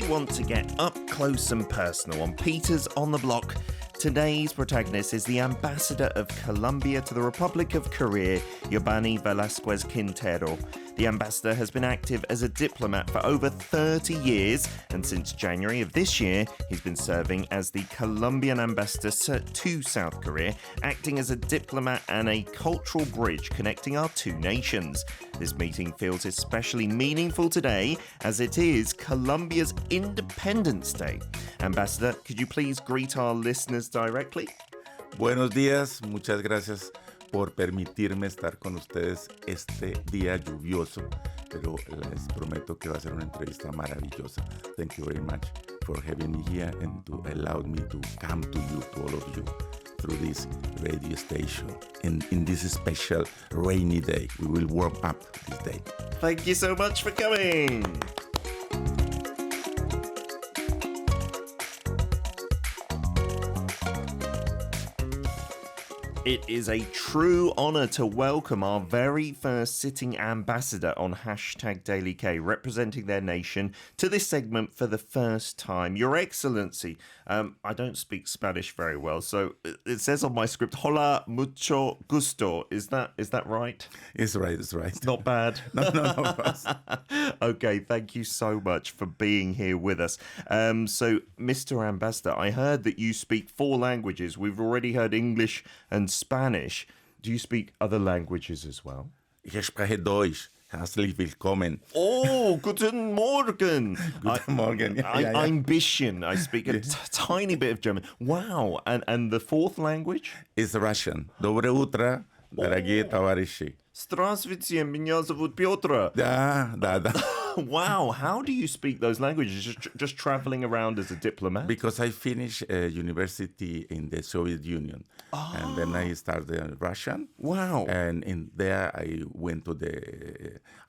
want to get up close and personal on Peters on the Block, today's protagonist is the ambassador of Colombia to the Republic of Korea, Yobani Velásquez Quintero. The ambassador has been active as a diplomat for over 30 years, and since January of this year, he's been serving as the Colombian ambassador to South Korea, acting as a diplomat and a cultural bridge connecting our two nations. This meeting feels especially meaningful today, as it is Colombia's Independence Day. Ambassador, could you please greet our listeners directly? Buenos días, muchas gracias por permitirme estar con ustedes este día lluvioso, pero les prometo que va a ser una entrevista maravillosa. Thank you very much for having me here and to allow me to come to you, to all of you, through this radio station. And in this special rainy day, we will warm up this day. Thank you so much for coming. It is a true honor to welcome our very first sitting ambassador on #DailyK, representing their nation, to this segment for the first time. Your Excellency, I don't speak Spanish very well, so it says on my script, hola, mucho gusto. Is that right? It's right, it's right. Not bad? No. Okay, thank you so much for being here with us. So, Mr. Ambassador, I heard that you speak 4 languages. We've already heard English and Spanish. Do you speak other languages as well? Ich spreche Deutsch. Herzlich willkommen. Oh, guten Morgen. Guten Morgen. Yeah. Ein bisschen. I speak a tiny bit of German. Wow. And the 4th language? Is Russian. Доброе утро, дорогие товарищи. Здравствуйте, меня зовут Петр. Да. Wow, how do you speak those languages? Just traveling around as a diplomat? Because I finished university in the Soviet Union. And then I started Russian. Wow. And in there I went to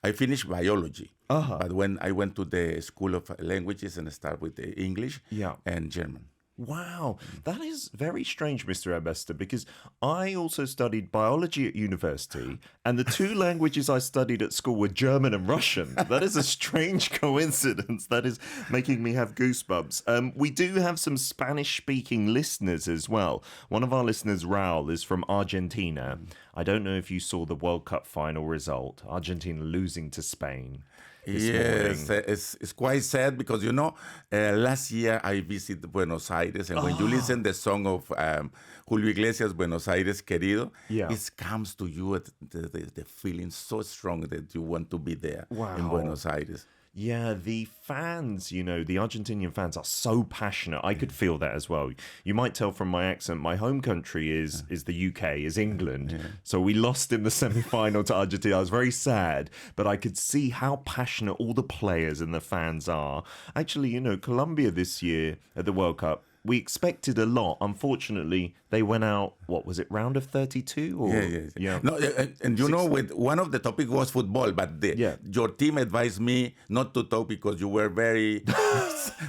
I finished biology. But when I went to the School of Languages and started with the English and German. Wow, that is very strange, Mr. Ambassador, because I also studied biology at university, and the 2 languages I studied at school were German and Russian. That is a strange coincidence. That is making me have goosebumps. We do have some Spanish-speaking listeners as well. One of our listeners, Raul, is from Argentina. I don't know if you saw the World Cup final result, Argentina losing to Spain. Yes, it's quite sad because, last year I visited Buenos Aires, and when you listen the song of Julio Iglesias, Buenos Aires Querido, it comes to you, the feeling so strong that you want to be there in Buenos Aires. Yeah, the fans, the Argentinian fans are so passionate. I could feel that as well. You might tell from my accent, my home country is the UK, is England. Yeah. So we lost in the semi-final to Argentina. I was very sad, but I could see how passionate all the players and the fans are. Actually, Colombia this year at the World Cup, we expected a lot. Unfortunately, they went out, what was it, round of 32? Or? Yeah. No, and with one of the topic was football, but your team advised me not to talk because you were very,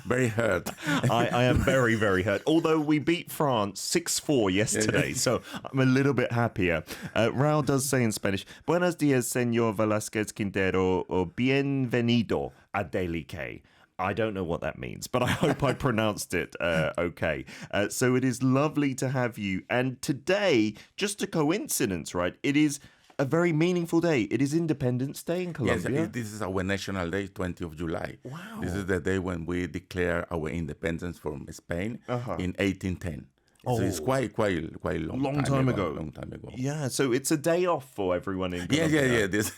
very hurt. I am very, very hurt. Although we beat France 6-4 yesterday, so I'm a little bit happier. Raul does say in Spanish, Buenos días, señor Velásquez Quintero, o bienvenido a DailyK. I don't know what that means, but I hope I pronounced it okay. So it is lovely to have you. And today, just a coincidence, right? It is a very meaningful day. It is Independence Day in Colombia. Yes, this is our national day, 20th of July. Wow. This is the day when we declare our independence from Spain in 1810. So it's quite a long time ago. Long time ago. Yeah, so it's a day off for everyone in Colombia. Yeah. This.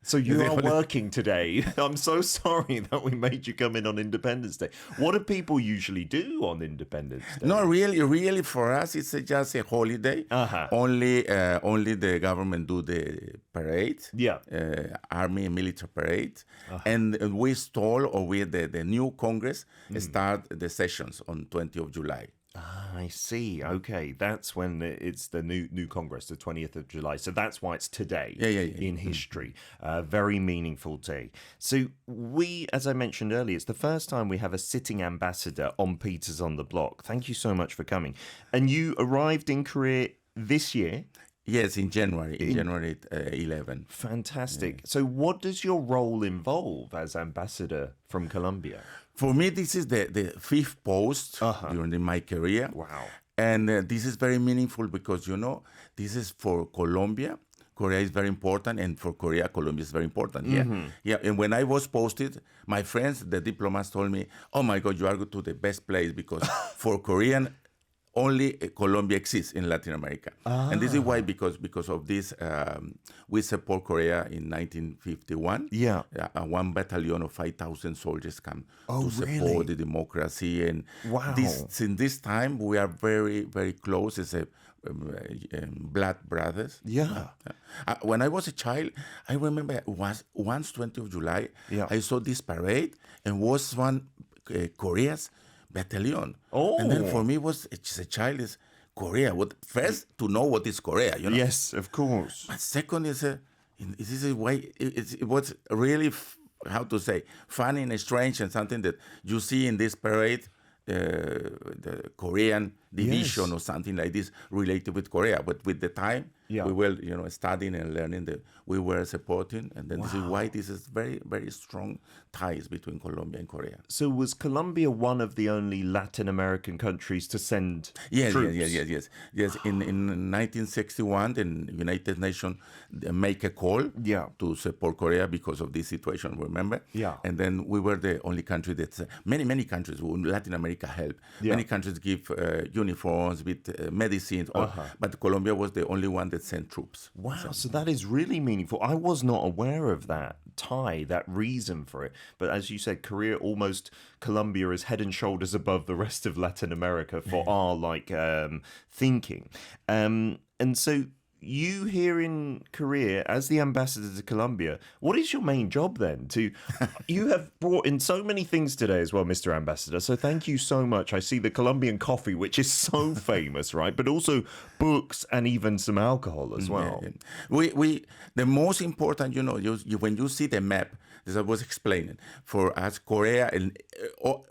So you are working today. I'm so sorry that we made you come in on Independence Day. What do people usually do on Independence Day? No, really, for us, it's just a holiday. Only the government do the parade. Army and military parade. And we the new Congress start the sessions on 20th of July. I see. Okay, that's when it's the new Congress, the 20th of July. So that's why it's today in history. Very meaningful day. So we, as I mentioned earlier, it's the first time we have a sitting ambassador on Peters on the Block. Thank you so much for coming. And you arrived in Korea this year. Yes, in January 11. Fantastic. Yeah. So what does your role involve as ambassador from Colombia? For me, this is the fifth post during my career. Wow. And this is very meaningful because, this is for Colombia. Korea is very important, and for Korea, Colombia is very important. Yeah. And when I was posted, my friends, the diplomats, told me, "Oh my God, you are going to the best place because for Korean, only Colombia exists in Latin America." And this is why, because of this, we support Korea in 1951. Yeah. One battalion of 5,000 soldiers come to support really? the democracy. And Wow. in this time, we are very, very close as a blood brothers. Yeah. When I was a child, I remember once 20th of July, I saw this parade and was one Korea's battalion. Oh. And then for me, as a child, is Korea. First, to know what is Korea, Yes, of course. But second is, this is why it was really, how to say, funny and strange, and something that you see in this parade, the Korean division or something like this related with Korea. But with the time, we were, studying and learning that we were supporting, and then this is why this is very, very strong ties between Colombia and Korea. So was Colombia one of the only Latin American countries to send troops? Yes. In 1961, the United Nations make a call to support Korea because of this situation, remember? Yeah. And then we were the only country that, many countries in Latin America helped. Many countries give uniforms with medicines, but Colombia was the only one that sent troops. Wow, so that is really meaningful. I was not aware of that tie, that reason for it. But as you said, Colombia is head and shoulders above the rest of Latin America for our thinking. And so you here in Korea, as the ambassador to Colombia, what is your main job then? You have brought in so many things today as well, Mr. Ambassador. So thank you so much. I see the Colombian coffee, which is so famous, right? But also books and even some alcohol as well. We the most important, when you see the map, as I was explaining, for us, Korea, and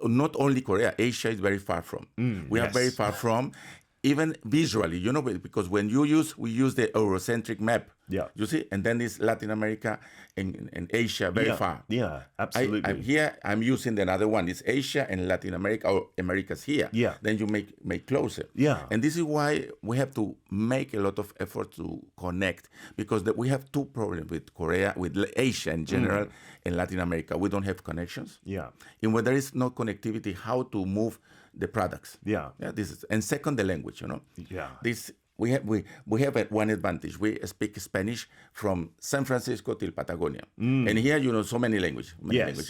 not only Korea, Asia is very far from. We are very far from. Even visually, because when we use the Eurocentric map, you see, and then it's Latin America and Asia very far. Yeah, absolutely. I'm using another one. It's Asia and Latin America, or America's here. Yeah. Then you make closer. Yeah. And this is why we have to make a lot of effort to connect, because we have two problems with Korea, with Asia in general, and Latin America. We don't have connections. Yeah. And when there is no connectivity, how to move the products. And second, the language, we have one advantage. We speak Spanish from San Francisco till Patagonia, and here so many languages.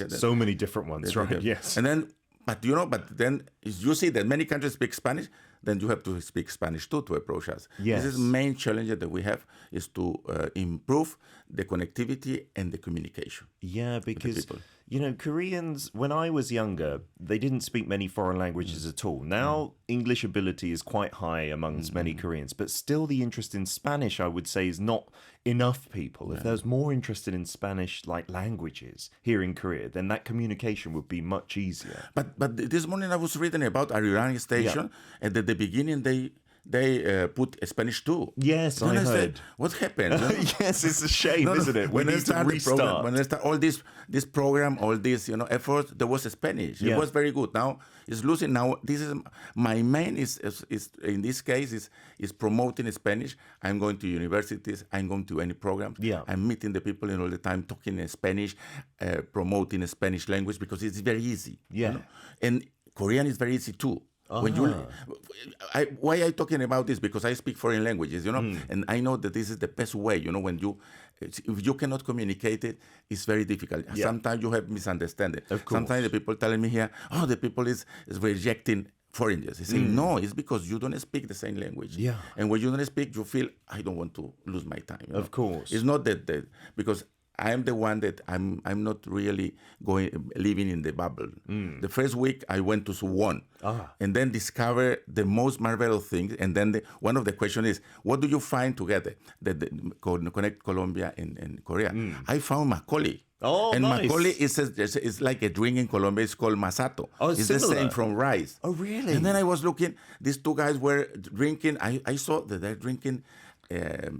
So many different ones, right? Yes. And then, but then you see that many countries speak Spanish. Then you have to speak Spanish too to approach us. Yes. This is the main challenge that we have, is to improve the connectivity and the communication. Yeah, because Koreans, when I was younger, they didn't speak many foreign languages at all. Now, English ability is quite high amongst many Koreans, but still the interest in Spanish, I would say, is not enough people. If there's more interested in Spanish like languages here in Korea, then that communication would be much easier. But this morning I was reading about Arirang station, and at the beginning they put Spanish too. Yes, I heard. Said, what happened? Yes, it's a shame, isn't it? When I start when I start all this program, all this effort, there was Spanish. It was very good. Now it's losing. Now this is my main is in this case is promoting Spanish. I'm going to universities. I'm going to any program. I'm meeting the people all the time, talking in Spanish, promoting Spanish language, because it's very easy. And Korean is very easy too. When why are you talking about this? Because I speak foreign languages, and I know that this is the best way. When if you cannot communicate it, it's very difficult. Sometimes you have misunderstanding. Sometimes the people telling me here, the people is rejecting foreigners. They say, no, it's because you don't speak the same language. And when you don't speak, you feel, I don't want to lose my time. Of course. It's not that because I am the one that I'm not really living in the bubble. The first week I went to Suwon and then discover the most marvelous things. And then one of the questions is, what do you find together that connect Colombia and Korea? I found Macaulay. And nice. Macaulay is like a drink in Colombia. It's called Masato. It's the same from rice. Oh, really? And then I was looking, these two guys were drinking. I saw that they're drinking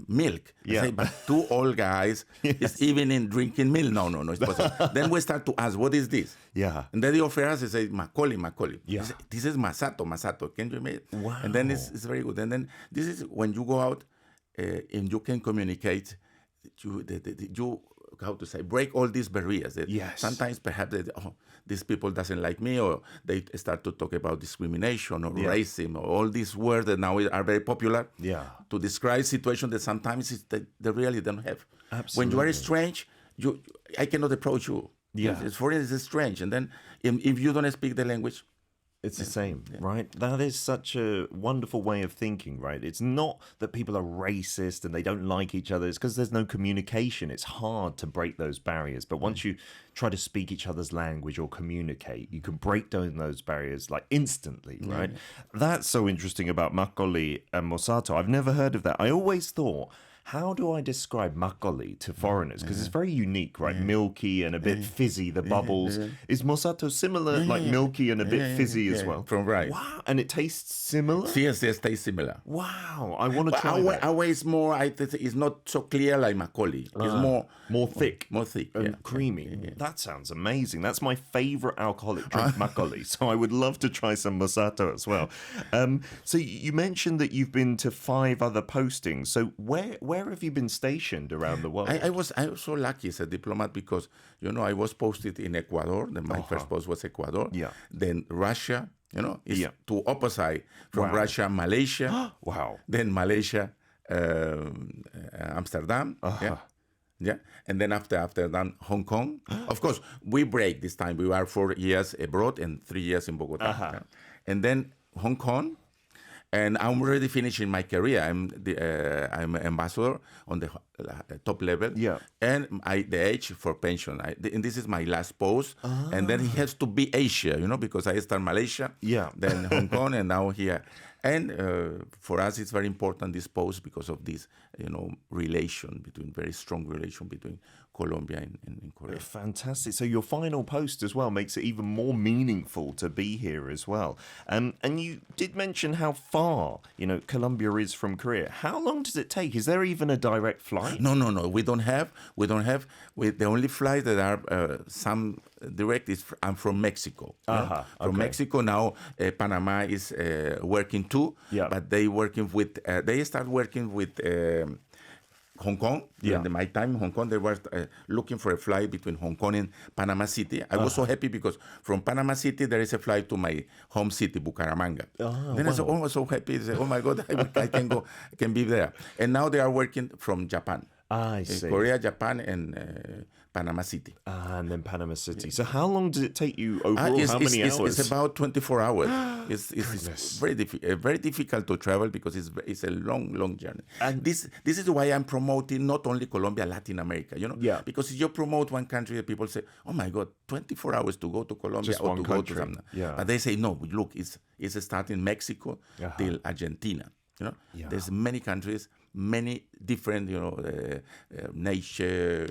milk. I Yeah. say, but two old guys is even in drinking milk. No, it's possible. Then we start to ask, what is this? Yeah. And then they offer us, they say, Macaulay. Yeah. They say, this is Masato. Can you make it? Wow. And then it's very good. And then this is when you go out and you can communicate, you how to say, break all these barriers. Yes. Sometimes perhaps these people doesn't like me, or they start to talk about discrimination or racism, or all these words that now are very popular to describe situations that sometimes they really don't have. Absolutely. When you are strange, I cannot approach you. Yeah. It's for it's strange. And then if you don't speak the language, it's the same, right? That is such a wonderful way of thinking, right? It's not that people are racist and they don't like each other. It's because there's no communication. It's hard to break those barriers. But once you try to speak each other's language or communicate, you can break down those barriers like instantly, right? That's so interesting about makgeolli and Masato. I've never heard of that. I always thought, how do I describe makgeolli to foreigners? Because it's very unique, right? Milky and a bit fizzy, the bubbles. Is Masato similar, like milky and a bit fizzy as well? From right. Wow, and it tastes similar? Yes, it tastes similar. Wow, I want to But try that. our is more, it's not so clear like makgeolli. It's More thick. More thick, and creamy. That sounds amazing. That's my favorite alcoholic drink, makgeolli. So I would love to try some Masato as well. So you mentioned that you've been to 5 other postings. So where have you been stationed around the world? I was so lucky as a diplomat because, I was posted in Ecuador. Then my first post was Ecuador. Yeah. Then Russia, is to opposite from Russia, Malaysia. Wow. Then Malaysia, Amsterdam. Yeah. And then after Amsterdam, Hong Kong. Of course, we break this time. We were 4 years abroad and 3 years in Bogota. Yeah. And then Hong Kong. And I'm already finishing my career. I'm ambassador on the top level. Yeah. And the age for pension. And this is my last post. And then it has to be Asia, because I start Malaysia. Yeah. Then Hong Kong and now here. And for us, it's very important, this post, because of this, very strong relation between Colombia and Korea. Fantastic. So your final post as well makes it even more meaningful to be here as well. And you did mention how far, Colombia is from Korea. How long does it take? Is there even a direct flight? No. We don't have. The only flight that are some direct is from Mexico. From Mexico now, Panama is working too. Yeah. But they start working with Hong Kong. In my time in Hong Kong, they were looking for a flight between Hong Kong and Panama City. I was so happy because from Panama City, there is a flight to my home city, Bucaramanga. Then I was so happy. I said, oh my God, I can go, I can be there. And now they are working from Japan. I see. Korea, Japan, and Panama City. And then Panama City. So how long does it take you overall? How many hours? It's about 24 hours. It's very difficult to travel because it's a long journey. And this is why I'm promoting not only Colombia, Latin America, Because if you promote one country, people say, oh my God, 24 hours to go to Colombia just or to country. go to something. But they say, no, look, it's starting Mexico till Argentina. There's many countries, many different, nature,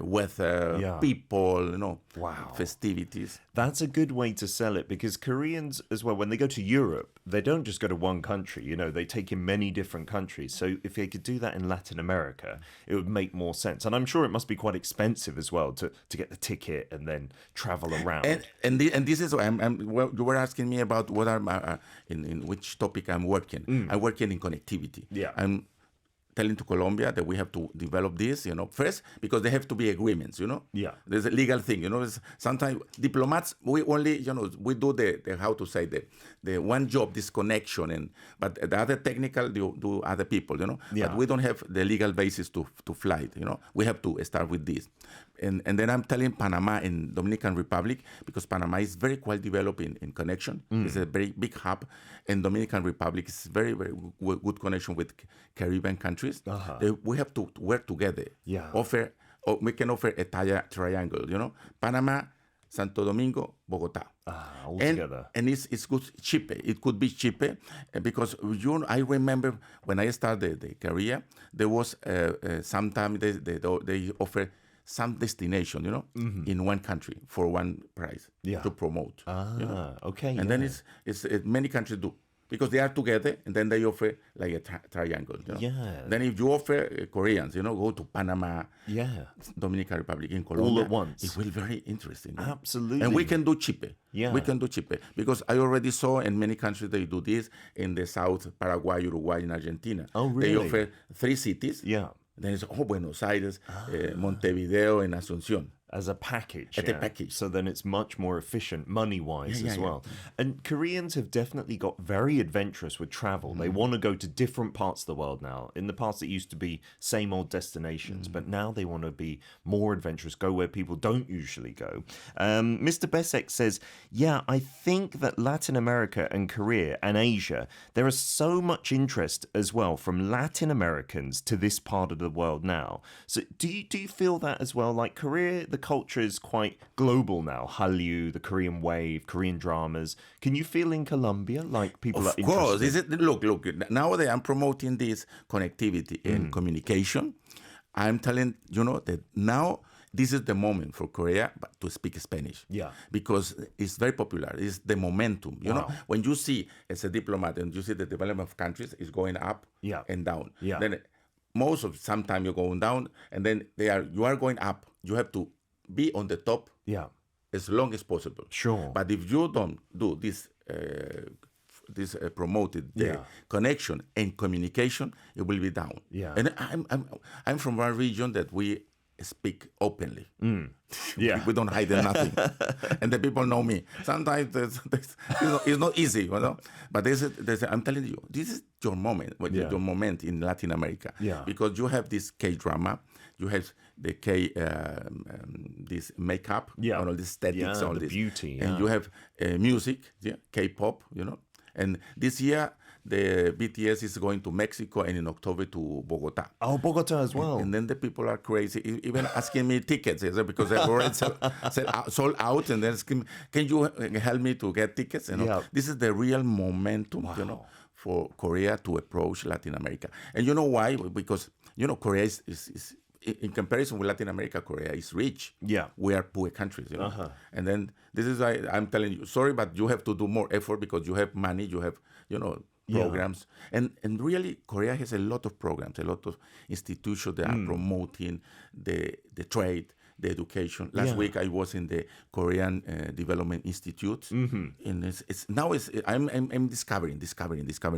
weather, people, festivities. That's a good way to sell it, because Koreans as well, when they go to Europe, they don't just go to one country, they take in many different countries. So if they could do that in Latin America, it would make more sense. And I'm sure it must be quite expensive as well to get the ticket and then travel around. And this is well, you were asking me about what are in which topic I'm working. I'm working in connectivity. Yeah. I'm telling to Colombia that we have to develop this, first, because there have to be agreements, Yeah. There's a legal thing, Sometimes diplomats, we only, we do the how to say, the one job, this connection, but the other technical do other people, Yeah. But we don't have the legal basis to fly, We have to start with this. And then I'm telling Panama and Dominican Republic, because Panama is very well developed in connection. It's a very big hub. And Dominican Republic is very, very good connection with Caribbean countries. We have to work together. Yeah. We can offer a triangle, Panama, Santo Domingo, Bogota. All together. And it's good, cheaper. It could be cheaper because I remember when I started the career, there was sometimes they offer some destination, in one country for one price to promote. Okay. And then it's many countries do. because they are together, and then they offer like a triangle. You know? Yeah. Then if you offer Koreans, go to Panama, Dominican Republic, in Colombia, all at once, it will be very interesting. Absolutely. And we can do cheaper. Yeah. We can do cheaper because I already saw in many countries they do this in the South, Paraguay, Uruguay, and Argentina. Oh, really? They offer 3 cities. Yeah. Then it's Buenos Aires, Montevideo, and Asunción. As a package. As a package. So then it's much more efficient money-wise as well. And Koreans have definitely got very adventurous with travel. They want to go to different parts of the world now. In the past, it used to be same old destinations, but now they want to be more adventurous, go where people don't usually go. Mr. Besek says, I think that Latin America and Korea and Asia, there is so much interest as well from Latin Americans to this part of the world now. So do you feel that as well? Like Korea, the culture is quite global now. Hallyu, the Korean wave, Korean dramas. Can you feel in Colombia like people are interested? Of course. Look. Nowadays I'm promoting this connectivity and communication. I'm telling that now this is the moment for Korea to speak Spanish. Yeah. Because it's very popular. It's the momentum. You know, when you see as a diplomat and you see the development of countries is going up and down. Yeah. Then sometimes you're going down, and then you are going up. You have to be on the top as long as possible. Sure. But if you don't do this promoted connection and communication, it will be down. Yeah. And I'm from one region that we speak openly. We don't hide nothing. And the people know me. Sometimes it's not easy, But I'm telling you, this is your moment, your moment in Latin America. Yeah. Because you have this K-drama, you have the this makeup, all the aesthetics, all the this beauty, and you have music, K-pop, And this year, the BTS is going to Mexico and in October to Bogota. Oh, Bogota as well. And then the people are crazy, even asking me tickets, because they're already sold out. And then asking, can you help me to get tickets? This is the real momentum, for Korea to approach Latin America. And you know why? Because, Korea is in comparison with Latin America, Korea is rich. Yeah. We are poor countries, And then this is why I'm telling you, sorry, but you have to do more effort because you have money, you have, programs. And really, Korea has a lot of programs, a lot of institutions that are promoting the trade, the education. Last week, I was in the Korean Development Institute. And I'm discovering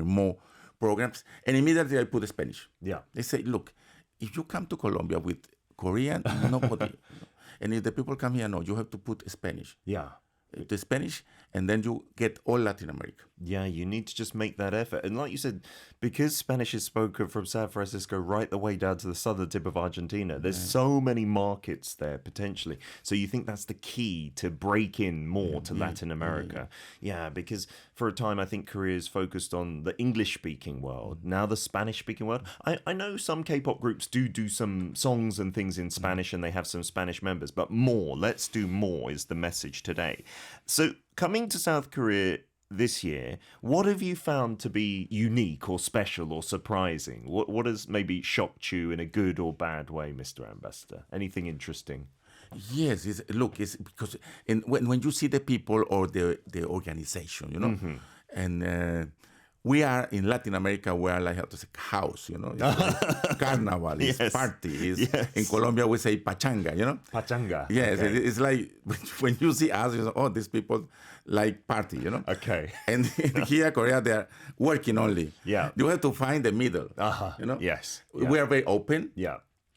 more programs. And immediately I put Spanish. Yeah. They say, look, if you come to Colombia with Korean, nobody. And if the people come here, no, you have to put Spanish. Yeah. The Spanish, and then you get all Latin America. Yeah, you need to just make that effort. And like you said, because Spanish is spoken from San Francisco right the way down to the southern tip of Argentina, there's so many markets there potentially. So you think that's the key to break in more to Latin America. Yeah, because for a time, I think Korea is focused on the English-speaking world. Now the Spanish-speaking world. I know some K-pop groups do some songs and things in Spanish, and they have some Spanish members, but more. Let's do more is the message today. So coming to South Korea this year, what have you found to be unique or special or surprising? What has maybe shocked you in a good or bad way, Mr. Ambassador? Anything interesting? Yes, it's because when you see the people or the organization, and we are in Latin America, we are like how to say house, it's carnival, it's party. In Colombia, we say pachanga, Pachanga. Yes, okay. It's like when you see us, these people like party, Okay. And here, Korea, they are working only. Yeah. You have to find the middle, Yes. We are very open. Yeah.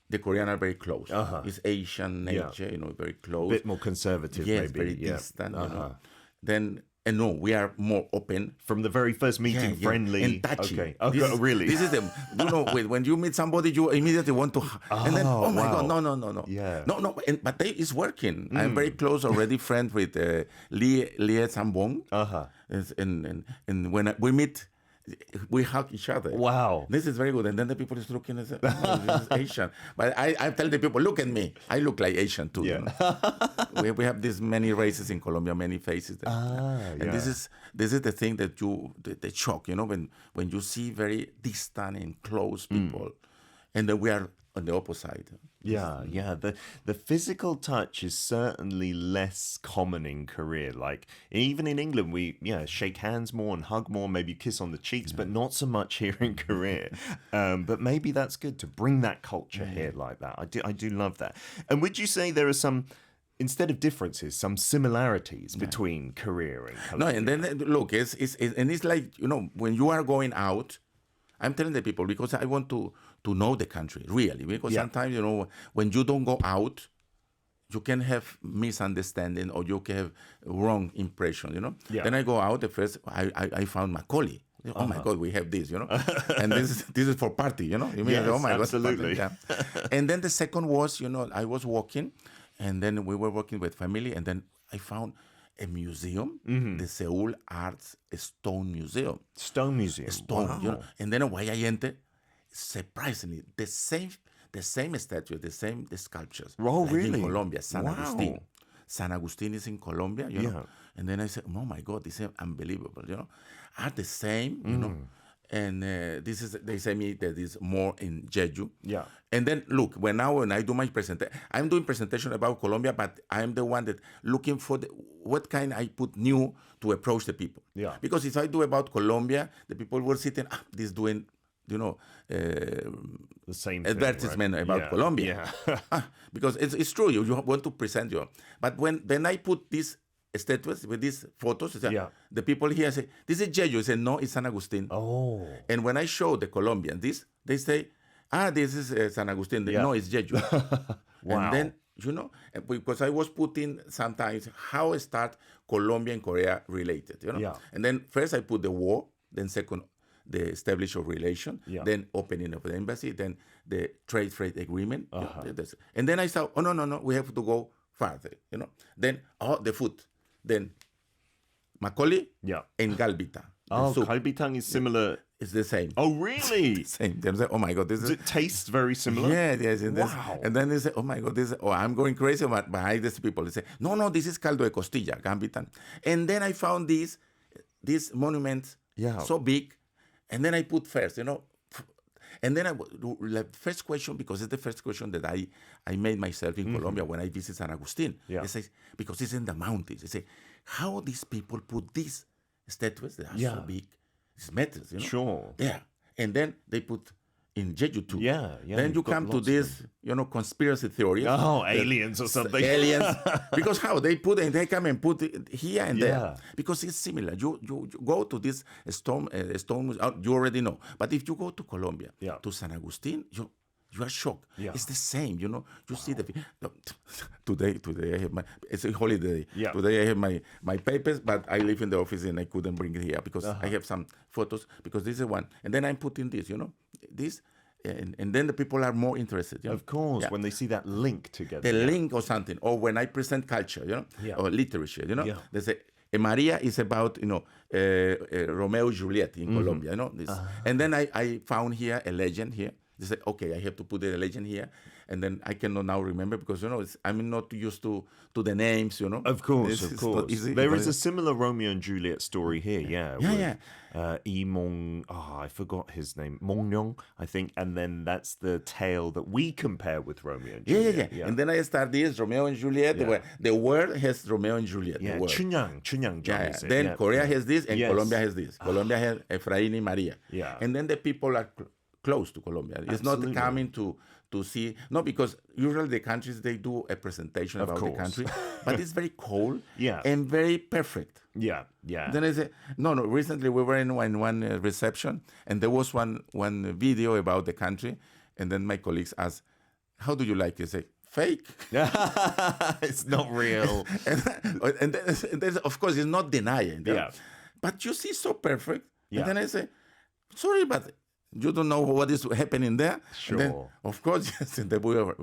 The Koreans are very close. It's Asian nature, very close. A bit more conservative, yes, maybe. Very distant, Then, and no, we are more open. From the very first meeting, friendly. And touchy. Okay. Really? This is when you meet somebody, you immediately want to, and then, oh my God, no. Yeah. No, but it's working. I'm very close already, friend with Lee Sambong. And when we meet, we hug each other. Wow. This is very good. And then the people is looking and say, this is Asian. But I tell the people, look at me. I look like Asian too. Yeah. We have these many races in Colombia, many faces. And this is the thing that the shock, when you see very distant and close people. And then we are on the opposite side. Yeah, yeah. The physical touch is certainly less common in Korea. Like even in England, we shake hands more and hug more, maybe kiss on the cheeks, but not so much here in Korea. But maybe that's good to bring that culture here like that. I do love that. And would you say there are some, instead of differences, some similarities between Korea and Colombia? No, and then look, it's like, when you are going out, I'm telling the people because I want to know the country, really. Because sometimes, when you don't go out, you can have misunderstanding or you can have wrong impression, Yeah. Then I go out, the first, I found Macaulay. Oh my God, we have this, and this is for party, You mean, Yes, oh my absolutely. God, And then the second was, I was walking, and then we were working with family, and then I found a museum, the Seoul Arts Stone Museum. Stone Museum. Stone, Wow. And then why I entered, surprisingly, the same statue, the sculptures. Oh, like really? In Colombia, San Wow. Agustin. San Agustin is in Colombia, you Yeah. know. And then I said, oh my God, this is unbelievable, Are the same, And they say me that is more in Jeju. Yeah. And then look, when I do my presentation, I'm doing presentation about Colombia, but I'm the one that looking for what kind I put new to approach the people. Yeah. Because if I do about Colombia, the people were sitting, this doing, The same thing, advertisement right? about Yeah, Colombia. Yeah. Because it's true, you want to present your. But when I put these statues with these photos, the people here say, this is Jeju. I say, no, it's San Agustin. Oh. And when I show the Colombians this, they say, this is San Agustin. Yeah. No, it's Jeju. Wow. And then, because I was putting sometimes how start Colombia and Korea related, Yeah. And then first I put the war, then second, the establishment of relation, then opening of the embassy, then the trade agreement. And then I thought, oh, no, we have to go farther, Then, the food. Then Macaulay and Galbita. Oh, soup. kalbitang is similar. It's the same. Oh, really? Same. They say, oh my God, this Does is. it taste very similar? Yes. Wow. And then they say, oh my God, I'm going crazy behind these people. They say, no, this is caldo de costilla, Galbita. And then I found this monument so big, and then I put first, And then the first question, because it's the first question that I made myself in Colombia when I visit San Agustin. I say, because it's in the mountains. I say, how these people put these statues that are so big, these metals, Sure. Yeah. And then they put in Jeju too. Yeah. Then you you've got come to lots of this, conspiracy theories. Oh, aliens or something. Aliens. Because how they put it, they come and put it here and Yeah. there. Because it's similar. You go to this stone, you already know. But if you go to Colombia, to San Agustin, you are shocked. Yeah. It's the same, You see the today I have it's a holiday. Yeah. Today I have my papers, but I live in the office and I couldn't bring it here because I have some photos because this is one. And then I'm putting this, this. And then the people are more interested. Of course, when they see that link together. The link or something. Or when I present culture, or literature, they say, Maria is about, Romeo and Juliet in Colombia, this. And then I found here a legend here. They say, okay, I have to put a legend here. And then I cannot now remember because, I'm not used to the names, Of course, It's of course. not easy. There is a similar Romeo and Juliet story here, Yeah. I forgot his name. Mongnyeong, I think. And then that's the tale that we compare with Romeo and Juliet. Yeah. And then I start this, Romeo and Juliet. The word has Romeo and Juliet. Yeah, The word. Chunyang is it? Then Korea has this and Yes. Colombia has this. Colombia has Efraín and Maria. Yeah. And then the people are close to Colombia. It's Absolutely. not coming to see. No, because usually the countries, they do a presentation about the country. But it's very cold and very perfect. Yeah. Then I say, no. Recently we were in one reception and there was one video about the country. And then my colleagues asked, how do you like it? I say, fake. It's not real. and then, of course, it's not denying. But you see so perfect. And then I say, sorry, but you don't know what is happening there. Sure. And then, of course, yes, and we were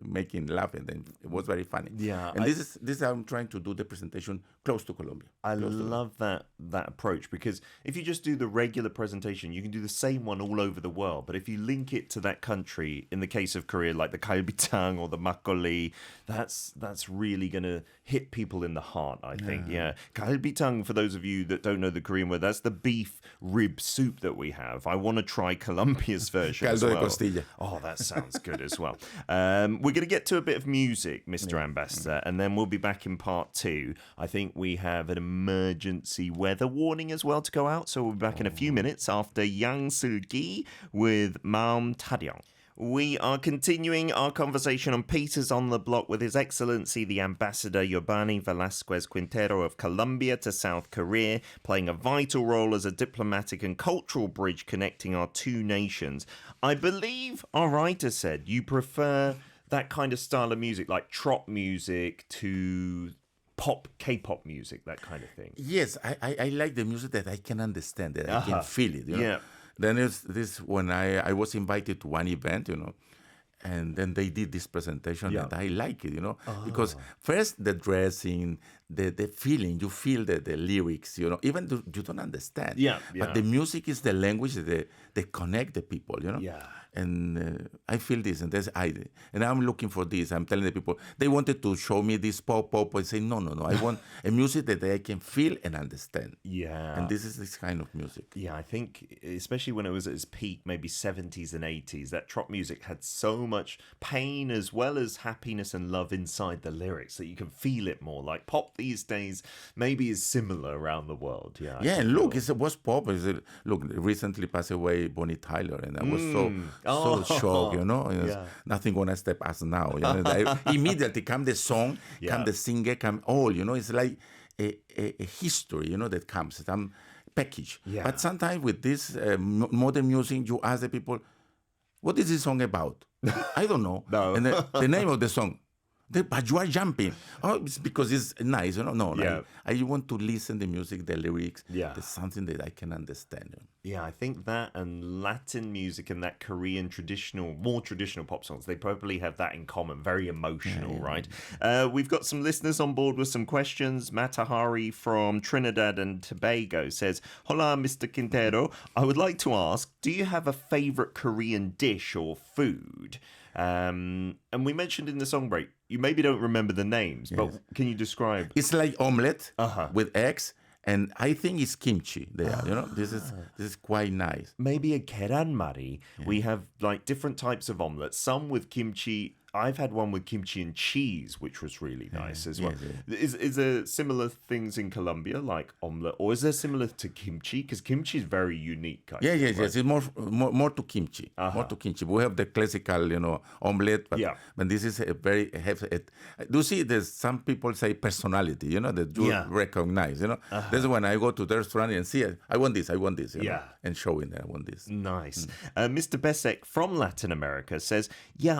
making laugh, and then it was very funny. Yeah. And this is how I'm trying to do the presentation close to Colombia. I love that approach because if you just do the regular presentation, you can do the same one all over the world. But if you link it to that country, in the case of Korea, like the kalbitang or the makgeolli, that's really going to hit people in the heart, I think. Yeah. Kalbitang, for those of you that don't know the Korean word, that's the beef rib soup that we have. I want to try Colombia's version as Caldo well. de costilla. Oh, that sounds good as well. We're going to get to a bit of music, Mr. Ambassador, and then we'll be back in part 2. I think we have an emergency weather warning as well to go out, so we'll be back in a few minutes after Yang Sul-gi with Maum Taryong. We are continuing our conversation on Peters on the Block with His Excellency the Ambassador Yobani Velásquez Quintero of Colombia to South Korea, playing a vital role as a diplomatic and cultural bridge connecting our two nations. I believe our writer said you prefer that kind of style of music, like trot music to pop, K-pop music, that kind of thing. Yes, I like the music that I can understand, that I can feel it. You know? Yeah. Then it's this when I was invited to one event, and then they did this presentation, and I like it, because first the dressing, the feeling, you feel the lyrics, even though you don't understand. But the music is the language that they connect the people, And I feel this, and I'm looking for this. I'm telling the people, they wanted to show me this pop. I say, no. I want a music that I can feel and understand. Yeah. And this is this kind of music. Yeah, I think, especially when it was at its peak, maybe 70s and 80s, that trot music had so much pain as well as happiness and love inside the lyrics that you can feel it more. Like pop these days maybe is similar around the world. Yeah, and look, it was pop. Look, recently passed away Bonnie Tyler, and I was so shocked, Nothing gonna stop us now. Immediately come the song, come the singer, come all, it's like a history, that comes, some package. Yeah. But sometimes with this modern music, you ask the people, what is this song about? I don't know. No. And the name of the song. But you are jumping. Oh, it's because it's nice, No. I want to listen to the music, the lyrics. Yeah. There's something that I can understand. Yeah, I think that and Latin music and that Korean more traditional pop songs, they probably have that in common. Very emotional, right? We've got some listeners on board with some questions. Matahari from Trinidad and Tobago says, Hola, Mr. Quintero. I would like to ask, do you have a favorite Korean dish or food? And we mentioned in the song break, you maybe don't remember the names, but can you describe? It's like omelette with eggs, and I think it's kimchi there. This is quite nice. Maybe a keranmari. We have like different types of omelets, some with kimchi. I've had one with kimchi and cheese, which was really nice as well. Is there similar things in Colombia, like omelette, or is there similar to kimchi? Because kimchi is very unique. Yes. It's more to kimchi. More to kimchi. We have the classical, omelette, but this is a very heavy. Do you see? There's some people say personality, that you recognize. That's when I go to the restaurant and see, I want this, and showing that I want this. Nice. Mr. Besek from Latin America says,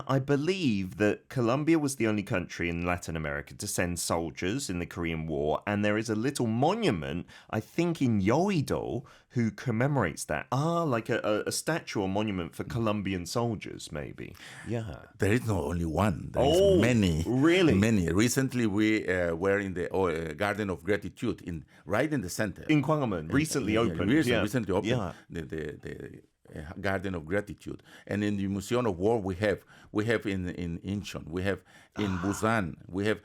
I believe that Colombia was the only country in Latin America to send soldiers in the Korean War, and there is a little monument, I think in Yoido, who commemorates that. Like a statue or monument for Colombian soldiers, maybe. Yeah. There is not only one. There is many. Really? Many. Recently, we were in the Garden of Gratitude, right in the center. In Gwanghwamun, recently opened. Recently opened. The Garden of Gratitude, and in the Museum of War we have in Incheon, we have in Busan, we have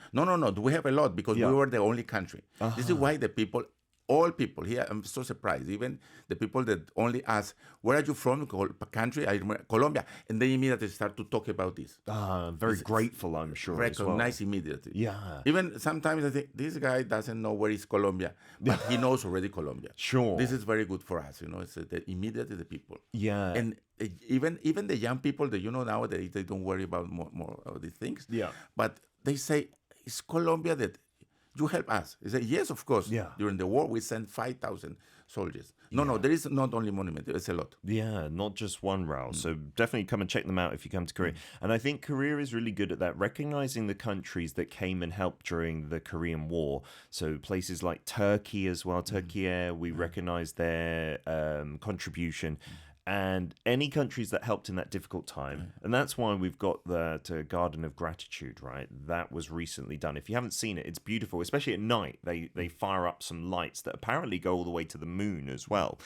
we have a lot because we were the only country. This is why all people here, I'm so surprised, even the people that only ask, where are you from, country, I remember Colombia, and they immediately start to talk about this. Very grateful, I'm sure. Recognize immediately. Yeah. Even sometimes I think, this guy doesn't know where is Colombia, but he knows already Colombia. Sure. This is very good for us, it's that immediately the people. Yeah. And even the young people that, nowadays, they don't worry about more of these things. Yeah. But they say, it's Colombia that you help us. He said, yes, of course. Yeah. During the war, we sent 5,000 soldiers. No, there is not only monument. It's a lot. Yeah, not just one, Raul. So definitely come and check them out if you come to Korea. And I think Korea is really good at that, recognizing the countries that came and helped during the Korean War. So places like Turkey as well, Turkey, we recognize their contribution. And any countries that helped in that difficult time. And that's why we've got the Garden of Gratitude, right? That was recently done. If you haven't seen it, it's beautiful, especially at night. They fire up some lights that apparently go all the way to the moon as well.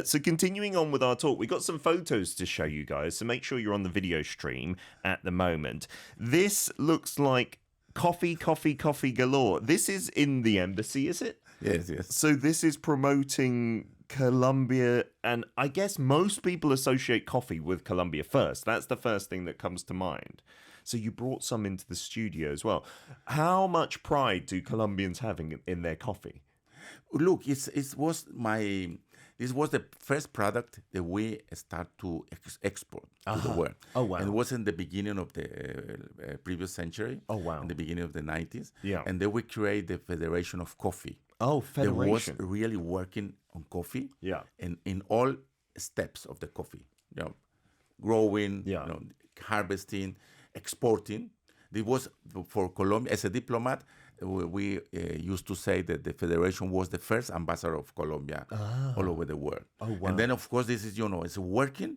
So continuing on with our talk, we got some photos to show you guys. So make sure you're on the video stream at the moment. This looks like coffee galore. This is in the embassy, is it? Yes. So this is promoting Colombia, and I guess most people associate coffee with Colombia first. That's the first thing that comes to mind. So you brought some into the studio as well. How much pride do Colombians have in their coffee? Look, this was the first product that we start to export to the world. Oh, wow. And it was in the beginning of the previous century. Oh, wow. In the beginning of the 90s. Yeah. And then we created the Federation of Coffee. Oh, Federation. That was really working on coffee. Yeah. And in all steps of the coffee. Growing, Yeah. harvesting, exporting. It was for Colombia. As a diplomat, we used to say that the Federation was the first ambassador of Colombia all over the world. Oh, wow. And then, of course, this is, it's working,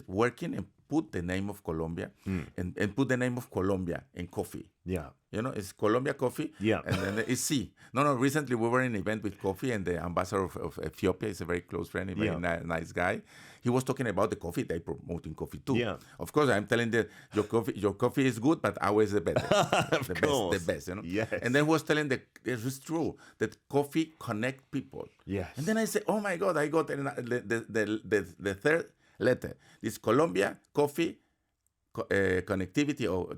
working and put the name of Colombia and put the name of Colombia in coffee. Yeah. It's Colombia coffee. Yeah. And then it's C. No, recently we were in an event with coffee, and the ambassador of Ethiopia is a very close friend, a very nice guy. He was talking about the coffee. They're promoting coffee too. Yeah. Of course, I'm telling that your coffee is good, but ours is the better. Of course. The best, Yes. And then he was telling that it's true that coffee connect people. Yes. And then I said, oh my God, I got the third letter. This Colombia coffee connectivity, or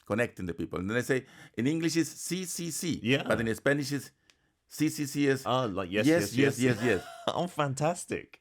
connecting the people. And then I say, in English is CCC, but in Spanish is CCC is like yes. Oh, fantastic.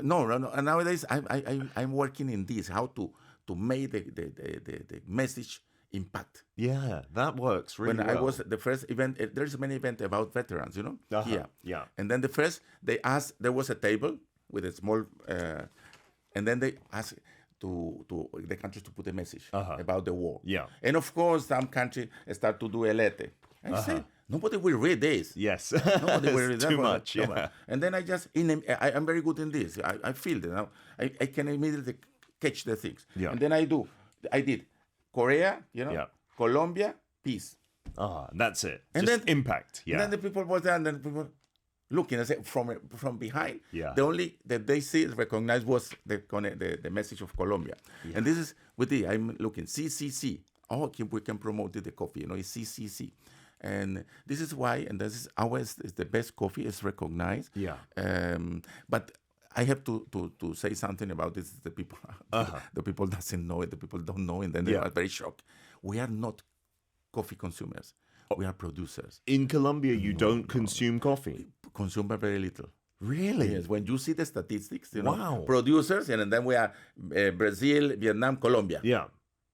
No. And nowadays I'm working in this, how to make the message impact. Yeah, that works really well. When I was at the first event, there's many events about veterans, here. Yeah. And then the first, they asked, there was a table with a small, and then they asked to the countries to put a message about the war. Yeah. And of course, some countries start to do a letter. I say, nobody will read this. Yes. Nobody will read that. Too much. Yeah. And then I'm very good in this. I feel that I can immediately catch the things. Yeah. And then I did Korea, Colombia, peace. That's it. And Just then impact. Yeah. And then the people was there, and then the people looking, I say, from behind. Yeah. The only that they see recognize was the message of Colombia. Yeah. And this is I'm looking CCC. We can promote the coffee. It's CCC. And this is why, and this is ours is the best coffee. It's recognized. Yeah. But I have to say something about this. The people, the people doesn't know it. The people don't know it, and then they are very shocked. We are not coffee consumers. We are producers. In Colombia, you don't consume coffee? Consume very little. Really? Yes. When you see the statistics, Wow. Producers, and then we are Brazil, Vietnam, Colombia. Yeah.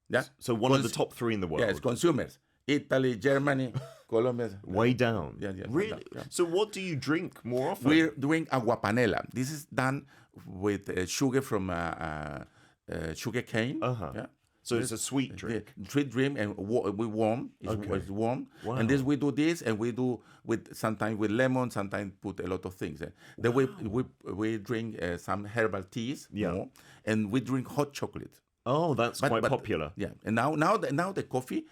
Yeah. So one of the top three in the world. Yes, consumers. Italy, Germany, Colombia. Way down. Yeah. Really? Yeah. So what do you drink more often? We're doing agua panela. This is done with sugar from sugar cane. Yeah. So it's a sweet drink. Sweet drink, and we warm. It's warm. Wow. And we do this, and we do sometimes with lemon, sometimes put a lot of things. Then we drink some herbal teas, more, and we drink hot chocolate. Oh, that's quite popular. Yeah, and now the coffee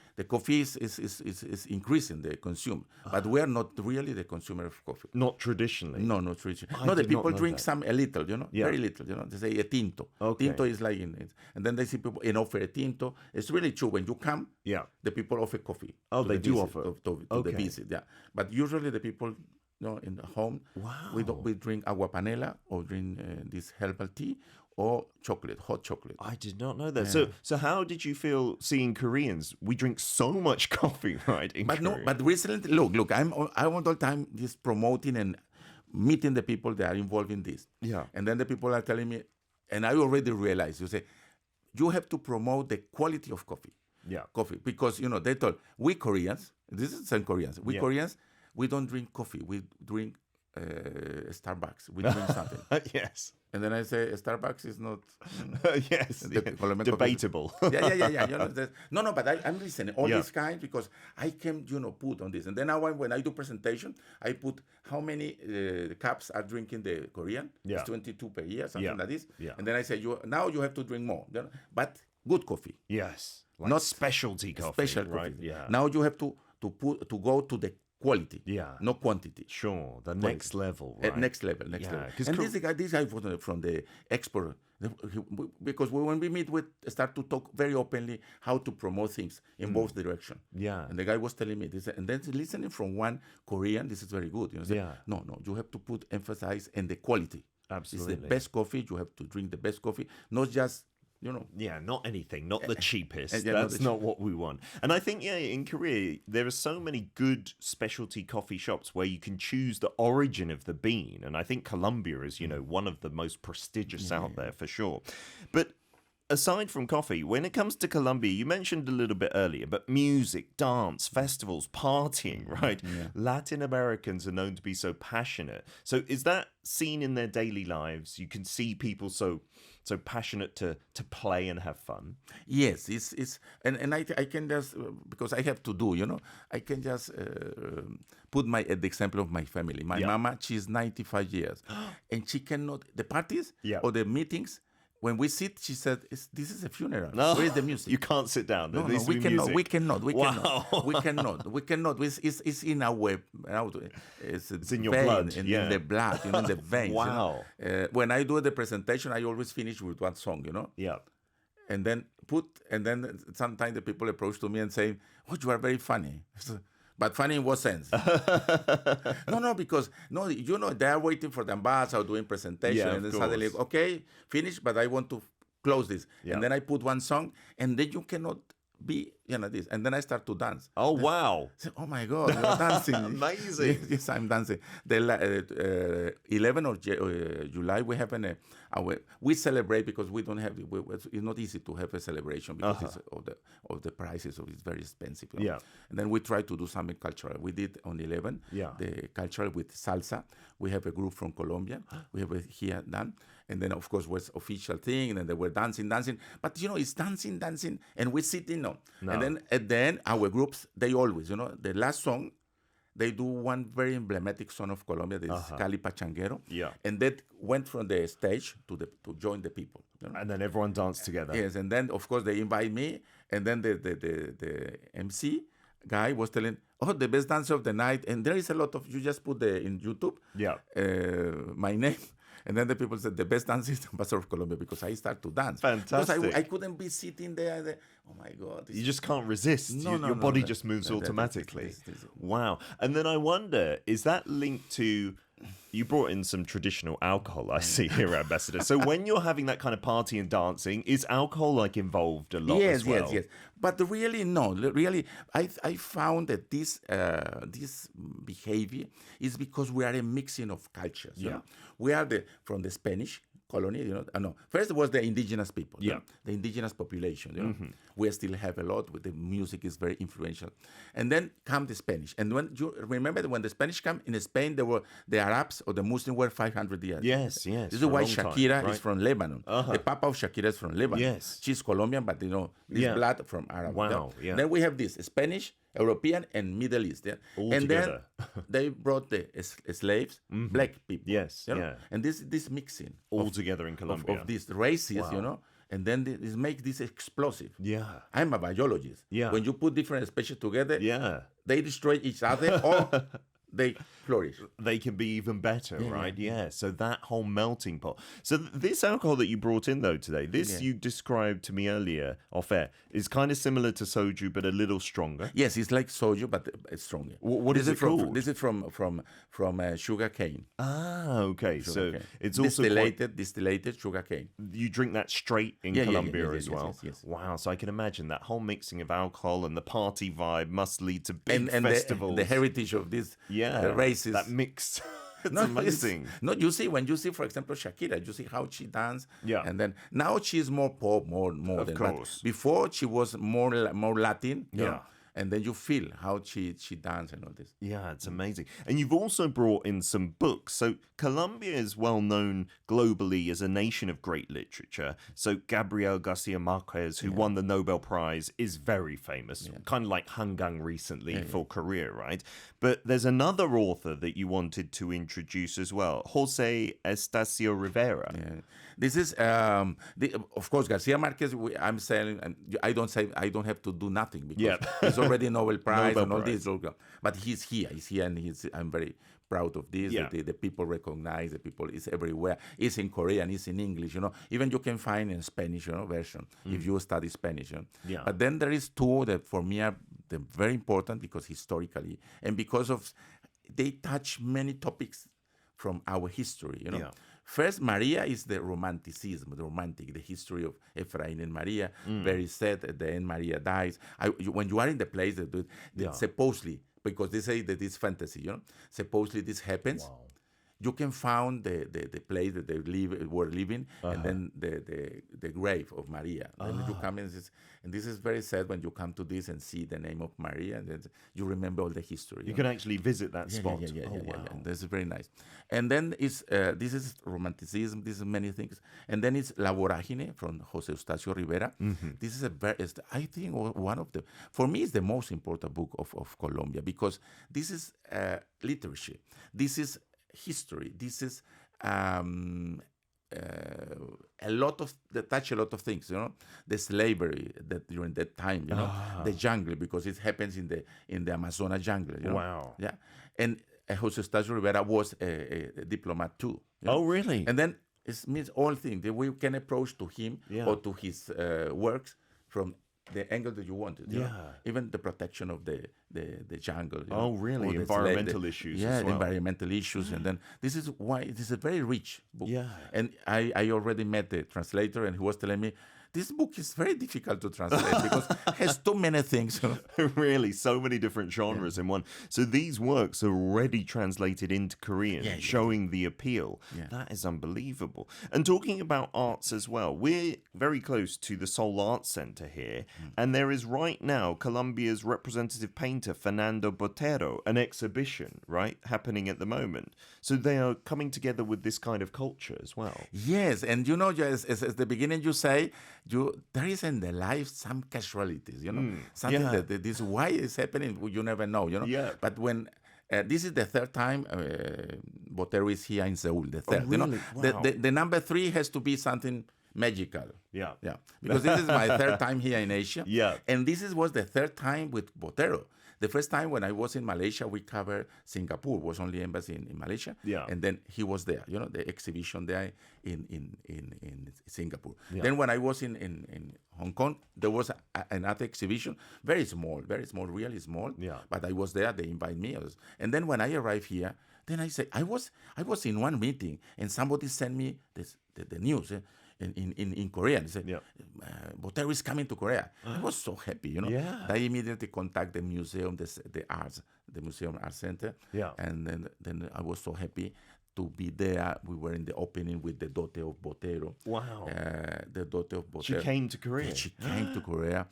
is increasing the consume, but we are not really the consumer of coffee. Not traditionally. No, not traditionally. No, the people drink a little, Yeah. very little. They say a tinto. Okay. Tinto is like in it, and then they see people and offer a tinto. It's really true when you come. Yeah. The people offer coffee. Oh, to they the do visit, offer. to Okay. the visit. Yeah, but usually the people. In the home, we drink agua panela or drink this herbal tea or chocolate, hot chocolate. I did not know that. So how did you feel seeing Koreans? We drink so much coffee, right? But recently, look, I'm all the time just promoting and meeting the people that are involved in this. Yeah. And then the people are telling me, and I already realized, you say, you have to promote the quality of coffee. Yeah. Coffee, because they told we Koreans, this is some Koreans, Koreans. We don't drink coffee. We drink Starbucks. We drink something. Yes. And then I say Starbucks is not. Yes. Debatable. Yeah. No. But I'm listening all these kinds because I can put on this. And then now when I do presentation, I put how many cups are drinking the Korean. Yeah. It's 22 per year, something like this. Yeah. And then I say now you have to drink more, but good coffee. Yes. Like not specialty coffee. Special right? coffee. Yeah. Now you have to go to the quality, Yeah. not quantity. Sure, the Quality. next level, right? Next level. Yeah, And this guy from the export, because when we meet, we start to talk very openly how to promote things in both directions. Yeah. And the guy was telling me this, and then listening from one Korean, this is very good. Say, Yeah. No, you have to put emphasis in the quality. Absolutely. It's the best coffee. You have to drink the best coffee, not just Yeah, not anything, not the cheapest. yeah, not That's the not what we want. And I think, in Korea, there are so many good specialty coffee shops where you can choose the origin of the bean. And I think Colombia is, one of the most prestigious out there for sure. But aside from coffee, when it comes to Colombia, you mentioned a little bit earlier, but music, dance, festivals, partying, right? Yeah. Latin Americans are known to be so passionate. So is that seen in their daily lives? You can see people so passionate to play and have fun. Yes, it's and I can just because I have to do, I can just put the example of my family. My mama, she's 95 years, and she cannot the parties or the meetings. When we sit, she said, "This is a funeral. No, where is the music? You can't sit down. No, There needs to we be cannot. music. We cannot. We Wow. cannot. We cannot. It's in our. It's in your vein, blood, in the blood, in the veins. Wow. When I do the presentation, I always finish with one song. Yeah. And then sometimes the people approach to me and say, "Oh, you are very funny." But funny in what sense? No, because they are waiting for the ambassador doing presentation, and then suddenly, okay, finish. But I want to close this, and then I put one song, and then you cannot be this, and then I start to dance. Oh wow! Oh my God, you're dancing! Amazing. Yes, I'm dancing. The 11th of July, we have we celebrate because we don't have. It's not easy to have a celebration because it's of the prices, so it's very expensive. Yeah. And then we try to do something cultural. We did on 11, the cultural with salsa. We have a group from Colombia. We have it here done. And then, of course, was official thing. And then they were dancing. But, it's dancing. And we're sitting. No. And then at the end, our groups, they always, the last song, they do one very emblematic song of Colombia. This is Cali Pachanguero. Yeah. And that went from the stage to join the people. And then everyone danced together. Yes. And then, of course, they invite me. And then the MC guy was telling, the best dancer of the night. And there is a lot of, you just put in YouTube, my name. And then the people said, the best dancer is the ambassador of Colombia because I start to dance. Fantastic. Because I couldn't be sitting there. Oh, my God. You just can't resist. Your body just moves automatically. Wow. And then I wonder, is that linked to... You brought in some traditional alcohol, I see here, Ambassador. So when you're having that kind of party and dancing, is alcohol involved a lot as well? Yes. But really, no. Really, I found that this behavior is because we are a mixing of cultures. You know? We are from the Spanish colony, First was the indigenous people, the indigenous population, We still have a lot, the music is very influential. And then come the Spanish. And when you remember that when the Spanish come, in Spain, there were the Arabs or the Muslims were 500 years. Yes. This is why Shakira is from Lebanon. The papa of Shakira is from Lebanon. Yes. She's Colombian, but this blood from Arab. Wow, Then we have this Spanish, European, and Middle East. All and together. Then they brought the slaves, black people. Yes, And this mixing. All together in Colombia. Of these races, and then this makes this explosive. Yeah. I'm a biologist. Yeah. When you put different species together, they destroy each other or they flourish. They can be even better, right? Yeah. So that whole melting pot. So this alcohol that you brought in, though, today, you described to me earlier off air, is kind of similar to soju, but a little stronger. Yes, it's like soju, but it's stronger. What is it called? This is from sugar cane. Ah, okay. So it's also distillated sugar cane. You drink that straight in Colombia as well. Yes. Wow. So I can imagine that whole mixing of alcohol and the party vibe must lead to big festivals. The heritage of this races. That mix. It's amazing. You see, when you see, for example, Shakira, you see how she dances. Yeah. And then now she's more pop, more modern. Of course. But before she was more Latin. Yeah. And then you feel how she dances and all this. Yeah, it's amazing. And you've also brought in some books. So Colombia is well known globally as a nation of great literature. So Gabriel Garcia Marquez, who won the Nobel Prize, is very famous, kind of like Hangang recently for Korea, right? But there's another author that you wanted to introduce as well, Jose Estacio Rivera. Yeah. This is, of course, Garcia Marquez. I'm saying, I don't have to do nothing because he's already Nobel Prize Nobel and all Prize. this. But he's here, and I'm very proud of this. Yeah. The people recognize, the people is everywhere. It's in Korean, it's in English, Even you can find in Spanish, version if you study Spanish. Yeah. But then there is two that for me are very important because historically and because of they touch many topics from our history, Yeah. First, Maria is the romanticism, the history of Ephraim and Maria. Very sad at the end, Maria dies. When you are in the place that supposedly, because they say that it's fantasy, supposedly this happens. Wow. You can find the place that they were living, and then the grave of Maria. Then you come and this is very sad when you come to this and see the name of Maria, and then you remember all the history. You can actually visit that spot. Yeah. And this is very nice. And then this is romanticism. This is many things. And then it's La Vorágine from José Eustacio Rivera. This is I think one of for me, it's the most important book of Colombia because this is literature. This is history. This is a lot of touch a lot of things. The slavery that during that time. The jungle because it happens in the Amazonas jungle. Wow. Yeah, and José Eustacio Rivera was a diplomat too. Oh, really? And then it means all things that we can approach to him or to his works from the angle that you wanted. Even the protection of the jungle. Oh, really? Environmental issues as well. Environmental issues. And then this is why this is a very rich book. Yeah. And I already met the translator and he was telling me, this book is very difficult to translate because it has too many things. Really, so many different genres in one. So these works are already translated into Korean, showing the appeal. Yeah. That is unbelievable. And talking about arts as well, we're very close to the Seoul Arts Center here, and there is right now Colombia's representative painter, Fernando Botero, an exhibition, right, happening at the moment. So they are coming together with this kind of culture as well. Yes, and just as the beginning you say, there is in the life some casualties, something that this why is happening, you never know, Yeah. But when this is the third time Botero is here in Seoul, the third, really? Wow. The number 3 has to be something magical. Yeah. Because this is my third time here in Asia. Yeah. And this was the third time with Botero. The first time when I was in Malaysia, we covered Singapore, was only embassy in Malaysia. Yeah. And then he was there, the exhibition there in Singapore. Yeah. Then when I was in Hong Kong, there was another exhibition, very small, really small. Yeah. But I was there, they invited me. And then when I arrived here, then I said, I was in one meeting and somebody sent me the news. In Korea, they said, Botero is coming to Korea. I was so happy, Yeah. I immediately contact the museum, the Museum Art Center, Yeah. and then I was so happy to be there. We were in the opening with the daughter of Botero. Wow. The daughter of Botero. She came to Korea. Yeah, she came to Korea.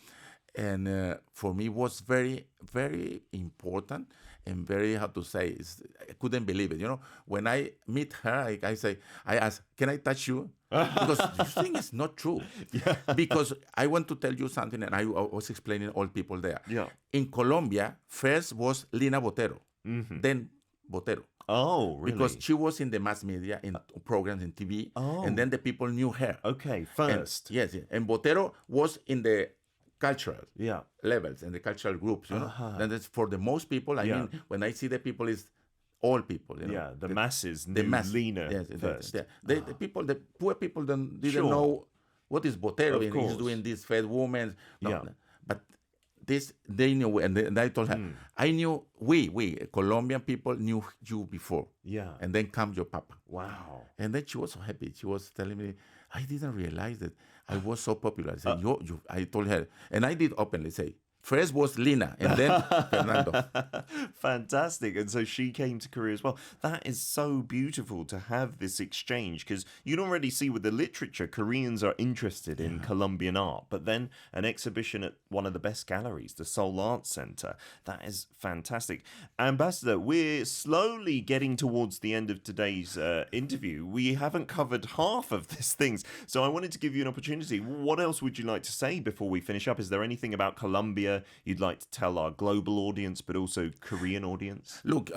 And for me, it was very, very important and very, how to say, I couldn't believe it. When I meet her, I ask, can I touch you? Because this thing is not true. Yeah. Because I want to tell you something, and I was explaining all people there. Yeah. In Colombia, first was Lina Botero, then Botero. Oh, really? Because she was in the mass media, in programs in TV, and then the people knew her. Okay, first. Yes. And Botero was in the cultural levels and the cultural groups, And that's for the most people. I mean, when I see the people, is all people, Yeah, the masses the knew Lina first. The people, the poor people didn't Sure. know what is Botero, Of and course. he's doing this fed women. Yeah. But they knew, and I told her, I knew, we Colombian people knew you before. Yeah. And then comes your papa. Wow. And then she was so happy. She was telling me, I didn't realize that I was so popular. I said, I told her, and I did openly say, first was Lina, and then Fernando. Fantastic. And so she came to Korea as well. That is so beautiful to have this exchange, because you can already see with the literature, Koreans are interested in Colombian art. But then an exhibition at one of the best galleries, the Seoul Arts Center, that is fantastic. Ambassador, we're slowly getting towards the end of today's interview. We haven't covered half of these things. So I wanted to give you an opportunity. What else would you like to say before we finish up? Is there anything about Colombia you'd like to tell our global audience, but also Korean audience? Look,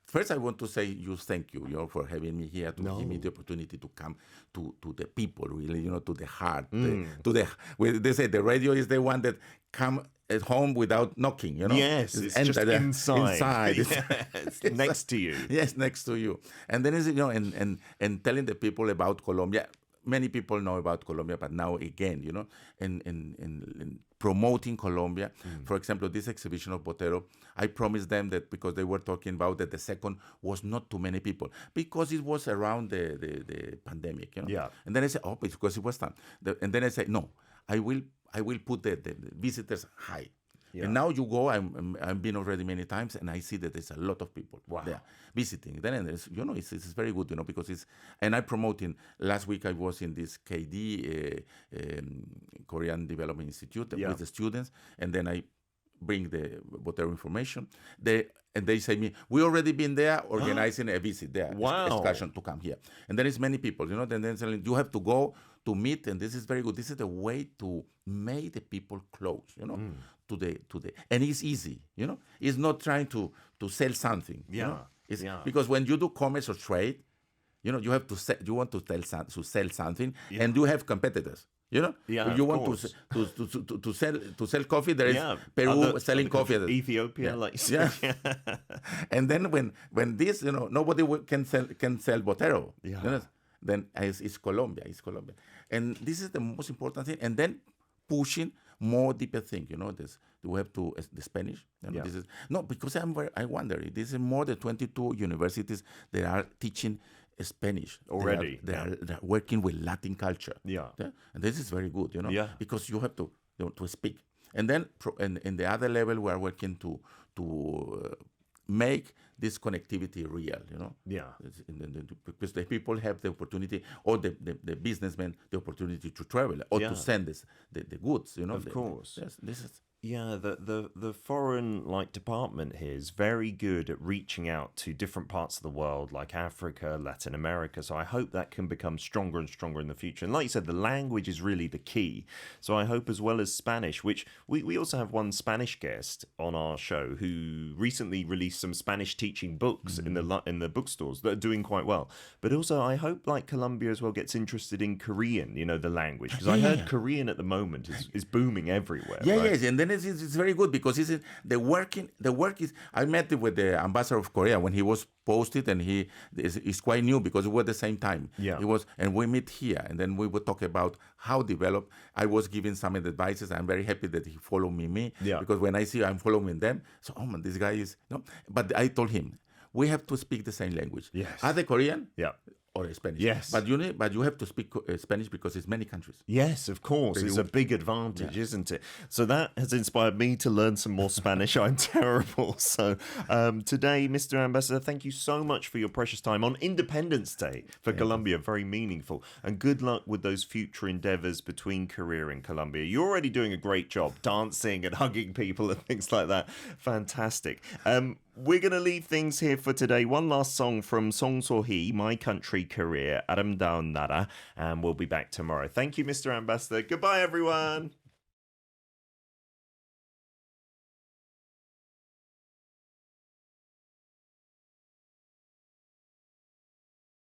first I want to say thank you, for having me here, to give me the opportunity to come to the people, really, to the heart. They say the radio is the one that come at home without knocking, you know? Yes, it's just inside. Yes, next to you. Yes, next to you. And then, and telling the people about Colombia. Many people know about Colombia, but now again, in promoting Colombia. For example, this exhibition of Botero, I promised them that because they were talking about that the second was not too many people because it was around the pandemic, Yeah. And then I said, it's because it was time. And then I said, no, I will put the visitors high. Yeah. And now you go, I've been already many times, and I see that there's a lot of people there visiting. Then it's very good, because and I promoting. Last week I was in this KD, Korean Development Institute with the students, and then I bring the Botero information. And they say me, we already been there organizing a visit there, excursion to come here. And there is many people, then they're saying, you have to go to meet, and this is very good. This is the way to make the people close, to the, and it's easy, It's not trying to sell something, because when you do commerce or trade, you have to sell, you want to sell something, and you have competitors. If you want to sell coffee, there is Peru selling coffee. Ethiopia, And then when this, nobody can sell Botero. Then it's Colombia. And this is the most important thing. And then pushing more deeper thing. We have to the Spanish. This is because I wonder. This is more than 22 universities that are teaching Spanish already. They're working with Latin culture. And this is very good, because you have to speak. And then in the other level, we are working to make this connectivity real, because the people have the opportunity, or the businessmen the opportunity to travel or to send the goods, Of course. Yes, this is. Yeah, the foreign department here is very good at reaching out to different parts of the world, like Africa, Latin America. So I hope that can become stronger and stronger in the future. And like you said, the language is really the key. So I hope, as well as Spanish, which we also have one Spanish guest on our show who recently released some Spanish teaching books in the bookstores that are doing quite well. But also I hope Colombia as well gets interested in Korean, the language, because I heard Korean at the moment is booming everywhere. Yes, and then it's very good because the work is. I met with the ambassador of Korea when he was posted, and he is quite new because it was the same time. It was, and we meet here, and then we would talk about how develop. I was giving some advices. I'm very happy that he followed me because when I see I'm following them, so man, this guy is But I told him we have to speak the same language. Yes. Are they Korean? Or Spanish. Yes. But you have to speak Spanish because it's many countries. Yes, of course. It's a big advantage, isn't it? So that has inspired me to learn some more Spanish. I'm terrible. So today, Mr. Ambassador, thank you so much for your precious time on Independence Day for Colombia. Very meaningful. And good luck with those future endeavors between Korea and Colombia. You're already doing a great job dancing and hugging people and things like that. Fantastic. We're going to leave things here for today. One last song from Song So-hee, My Country, Korea, 아름다운 나라, and we'll be back tomorrow. Thank you, Mr. Ambassador. Goodbye, everyone.